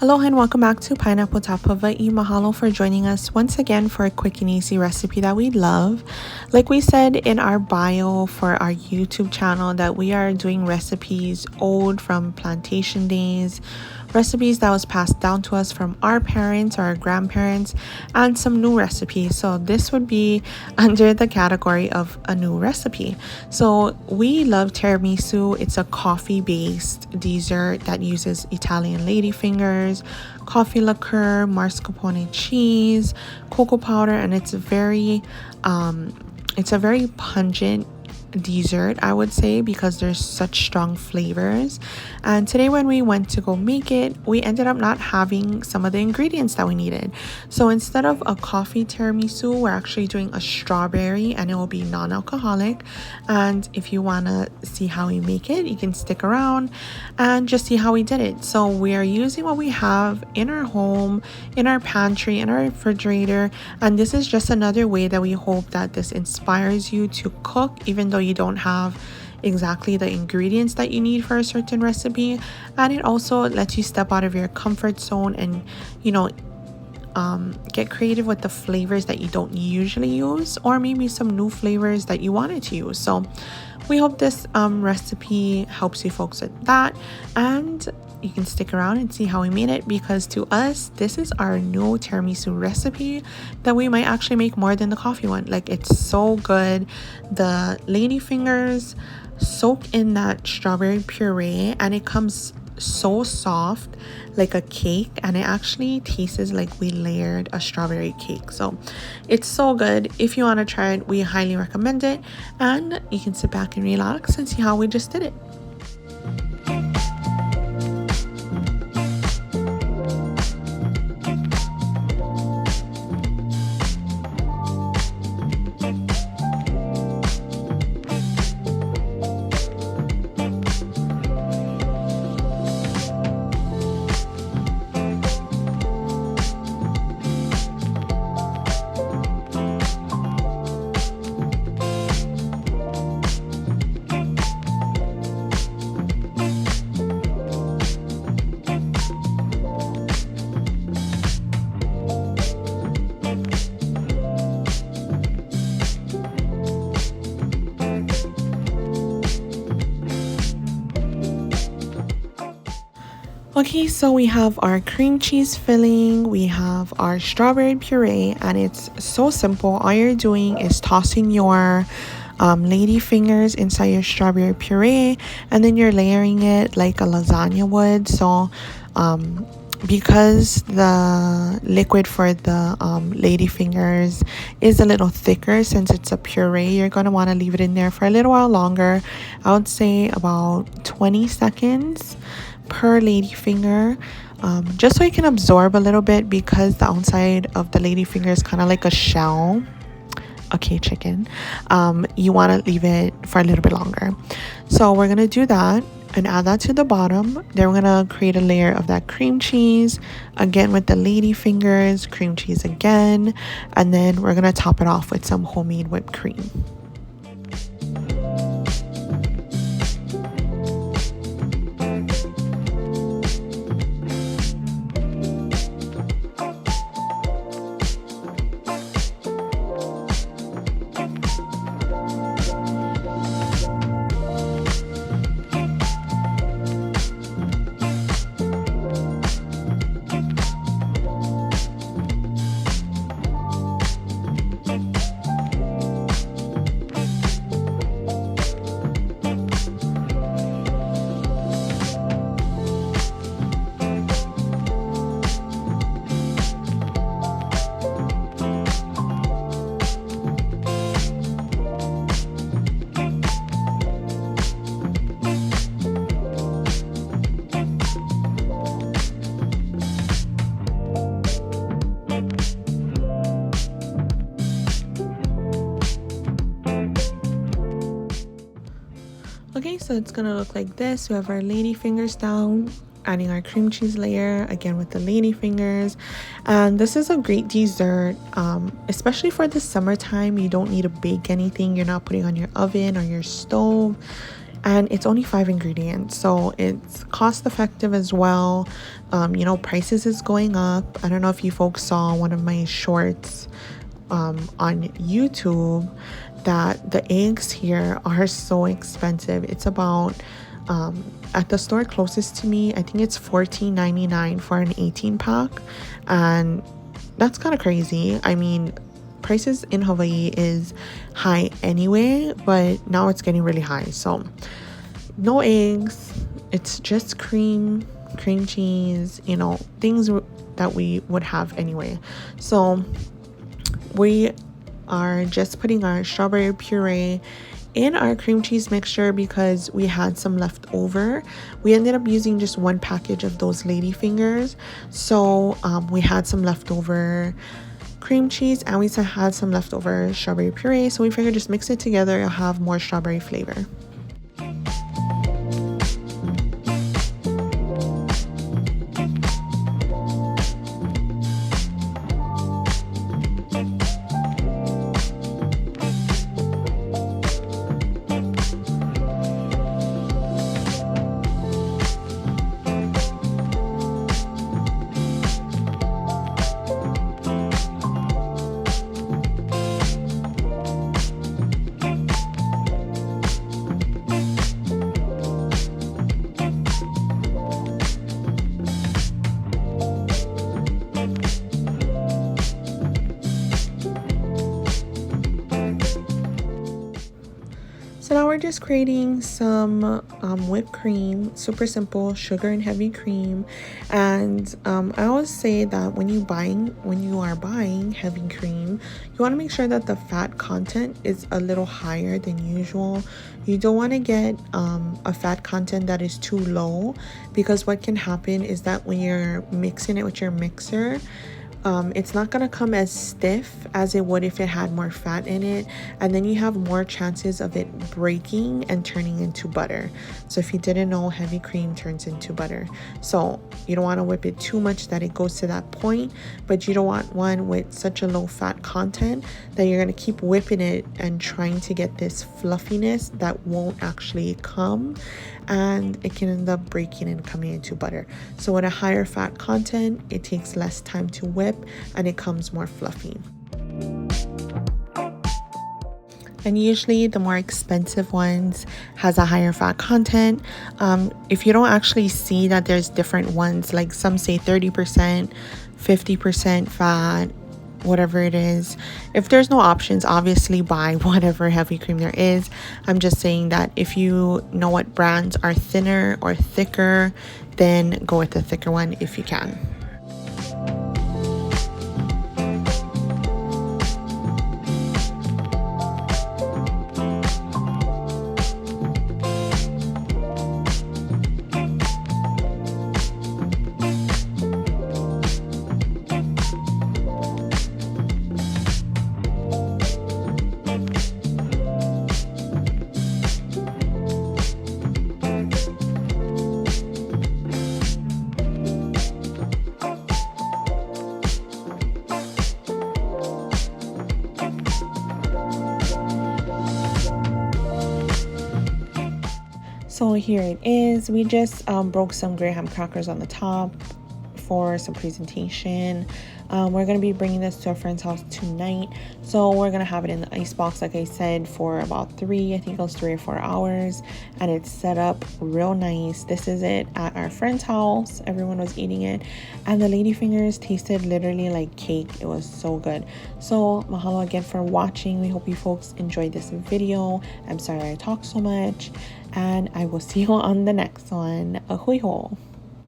Hello and welcome back to Pineapple Tapava. Mahalo for joining us once again for a quick and easy recipe that we love. Like we said in our bio for our YouTube channel that we are doing recipes old from plantation days, recipes that was passed down to us from our parents or our grandparents, and some new recipes. So this would be under the category of a new recipe. So we love tiramisu. It's a coffee-based dessert that uses Italian ladyfingers, coffee liqueur, mascarpone cheese, cocoa powder, and it's a very pungent dessert, I would say, because there's such strong flavors. And today when we went to go make it, we ended up not having some of the ingredients that we needed. So instead of a coffee tiramisu, we're actually doing a strawberry, and it will be non-alcoholic. And if you want to see how we make it, you can stick around and just see how we did it. So we are using what we have in our home, in our pantry, in our refrigerator, and this is just another way that we hope that this inspires you to cook, even though you don't have exactly the ingredients that you need for a certain recipe. And it also lets you step out of your comfort zone and get creative with the flavors that you don't usually use, or maybe some new flavors that you wanted to use. So we hope this recipe helps you folks with that, and you can stick around and see how we made it, because to us this is our new tiramisu recipe that we might actually make more than the coffee one. Like, it's so good. The ladyfingers soak in that strawberry puree and it comes so soft like a cake, and it actually tastes like we layered a strawberry cake. So it's so good. If you want to try it, we highly recommend it, and you can sit back and relax and see how we just did it. Okay, so we have our cream cheese filling, we have our strawberry puree, and it's so simple. All you're doing is tossing your lady fingers inside your strawberry puree, and then you're layering it like a lasagna would. So because the liquid for the lady fingers is a little thicker, since it's a puree, you're going to want to leave it in there for a little while longer. I would say about 20 seconds per lady finger, just so you can absorb a little bit, because the outside of the lady finger is kind of like a shell. Okay, chicken. You want to leave it for a little bit longer. So we're gonna do that and add that to the bottom. Then we're gonna create a layer of that cream cheese again with the lady fingers, cream cheese again, and then we're gonna top it off with some homemade whipped cream. Okay, so it's gonna look like this. We have our lady fingers down, adding our cream cheese layer again with the lady fingers, and this is a great dessert, especially for the summertime. You don't need to bake anything. You're not putting on your oven or your stove, and it's only 5 ingredients, so it's cost effective as well. You know, prices is going up. I don't know if you folks saw one of my shorts on YouTube that the eggs here are so expensive. It's about at the store closest to me, I think it's $14.99 for an 18 pack, and that's kind of crazy. I mean, prices in Hawaii is high anyway, but now it's getting really high. So no eggs, it's just cream cheese, you know, things that we would have anyway. So we are just putting our strawberry puree in our cream cheese mixture because we had some left over. We ended up using just one package of those Ladyfingers, so we had some leftover cream cheese and we had some leftover strawberry puree, so we figured just mix it together, it'll have more strawberry flavor. So now we're just creating some whipped cream, super simple, sugar and heavy cream. And I always say that when you are buying heavy cream, you want to make sure that the fat content is a little higher than usual. You don't want to get a fat content that is too low, because what can happen is that when you're mixing it with your mixer, it's not going to come as stiff as it would if it had more fat in it, and then you have more chances of it breaking and turning into butter. So if you didn't know, heavy cream turns into butter. So you don't want to whip it too much that it goes to that point, but you don't want one with such a low fat content that you're going to keep whipping it and trying to get this fluffiness that won't actually come, and it can end up breaking and coming into butter. So with a higher fat content, it takes less time to whip and it comes more fluffy. And usually the more expensive ones has a higher fat content. If you don't actually see that there's different ones, like some say 30%, 50% fat, whatever it is, if there's no options, obviously buy whatever heavy cream there is. I'm just saying that if you know what brands are thinner or thicker, then go with the thicker one if you can. So here it is. We just broke some graham crackers on the top for some presentation. We're going to be bringing this to a friend's house tonight, so we're going to have it in the ice box, like I said, for about 3 or 4 hours, and it's set up real nice. This is it at our friend's house. Everyone was eating it, and the Ladyfingers tasted literally like cake. It was so good. So mahalo again for watching. We hope you folks enjoyed this video. I'm sorry I talked so much, and I will see you on the next one. Ahui ho.